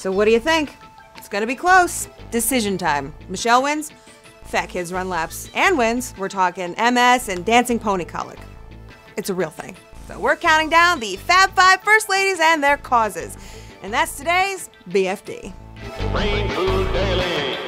So what do you think? It's gonna be close. Decision time. Michelle wins. Fat kids run laps. Anne wins. We're talking MS and dancing pony colic. It's a real thing. So we're counting down the Fab 5 First Ladies and their causes. And that's today's BFD. Brain Food Daily.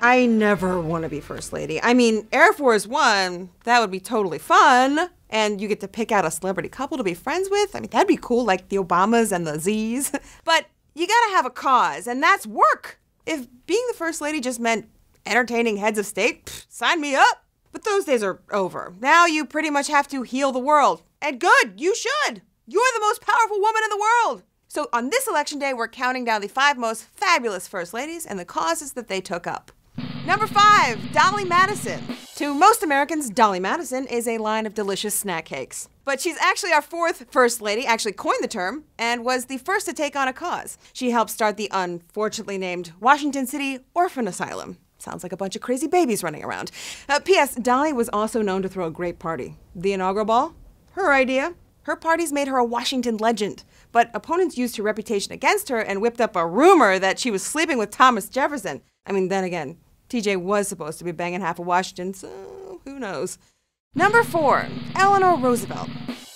I never want to be First Lady. I mean, Air Force One, that would be totally fun. And you get to pick out a celebrity couple to be friends with. I mean, that'd be cool, like the Obamas and the Z's. But you gotta have a cause, and that's work. If being the First Lady just meant entertaining heads of state, sign me up. But those days are over. Now you pretty much have to heal the world. And good, you should. You're the most powerful woman in the world. So on this election day, we're counting down the 5 most fabulous First Ladies and the causes that they took up. Number 5, Dolly Madison. To most Americans, Dolly Madison is a line of delicious snack cakes. But she's actually our 4th First Lady, actually coined the term, and was the first to take on a cause. She helped start the unfortunately named Washington City Orphan Asylum. Sounds like a bunch of crazy babies running around. P.S. Dolly was also known to throw a great party. The inaugural ball? Her idea. Her parties made her a Washington legend. But opponents used her reputation against her and whipped up a rumor that she was sleeping with Thomas Jefferson. I mean, then again, TJ was supposed to be banging half of Washington, so who knows. Number 4, Eleanor Roosevelt.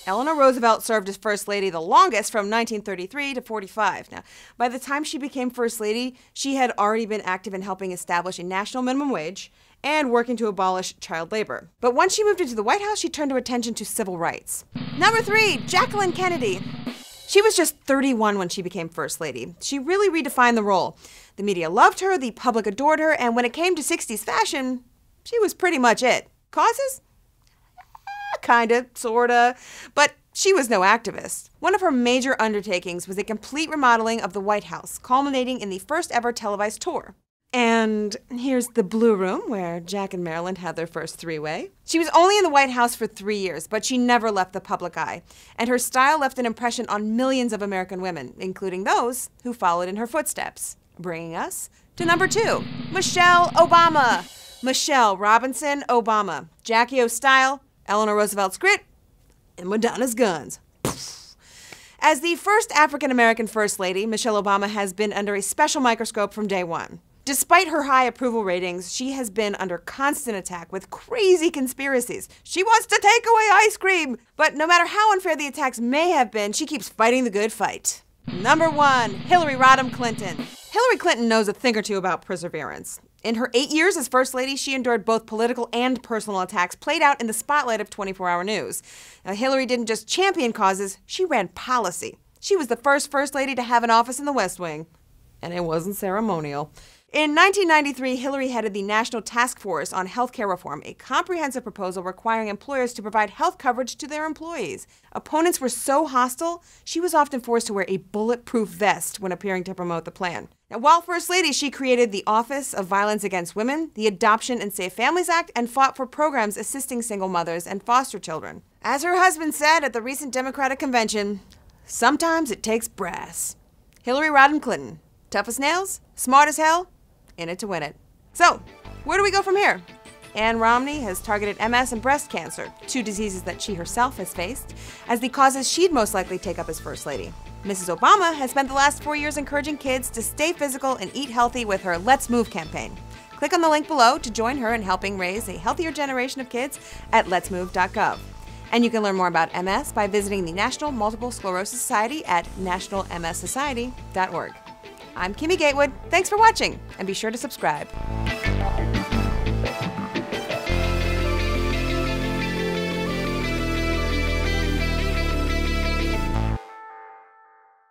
Eleanor Roosevelt served as First Lady the longest from 1933 to 45. Now, by the time she became First Lady, she had already been active in helping establish a national minimum wage and working to abolish child labor. But once she moved into the White House, she turned her attention to civil rights. Number 3, Jacqueline Kennedy. She was just 31 when she became First Lady. She really redefined the role. The media loved her, the public adored her, and when it came to 60s fashion, she was pretty much it. Causes? Kinda, sorta, but she was no activist. One of her major undertakings was a complete remodeling of the White House, culminating in the first ever televised tour. And here's the Blue Room, where Jack and Marilyn had their first three-way. She was only in the White House for 3 years, but she never left the public eye. And her style left an impression on millions of American women, including those who followed in her footsteps. Bringing us to number 2, Michelle Obama. Michelle Robinson Obama. Jackie O's style, Eleanor Roosevelt's grit, and Madonna's guns. As the first African-American First Lady, Michelle Obama has been under a special microscope from day one. Despite her high approval ratings, she has been under constant attack with crazy conspiracies. She wants to take away ice cream! But no matter how unfair the attacks may have been, she keeps fighting the good fight. Number 1, Hillary Rodham Clinton. Hillary Clinton knows a thing or two about perseverance. In her 8 years as First Lady, she endured both political and personal attacks played out in the spotlight of 24-hour news. Now, Hillary didn't just champion causes, she ran policy. She was the first First Lady to have an office in the West Wing. And it wasn't ceremonial. In 1993, Hillary headed the National Task Force on Healthcare Reform, a comprehensive proposal requiring employers to provide health coverage to their employees. Opponents were so hostile, she was often forced to wear a bulletproof vest when appearing to promote the plan. Now, while First Lady, she created the Office of Violence Against Women, the Adoption and Safe Families Act, and fought for programs assisting single mothers and foster children. As her husband said at the recent Democratic convention, sometimes it takes brass. Hillary Rodham Clinton, tough as nails, smart as hell, in it to win it. So, where do we go from here? Anne Romney has targeted MS and breast cancer, 2 diseases that she herself has faced, as the causes she'd most likely take up as First Lady. Mrs. Obama has spent the last 4 years encouraging kids to stay physical and eat healthy with her Let's Move campaign. Click on the link below to join her in helping raise a healthier generation of kids at letsmove.gov. And you can learn more about MS by visiting the National Multiple Sclerosis Society at nationalmssociety.org. I'm Kimmy Gatewood. Thanks for watching, and be sure to subscribe.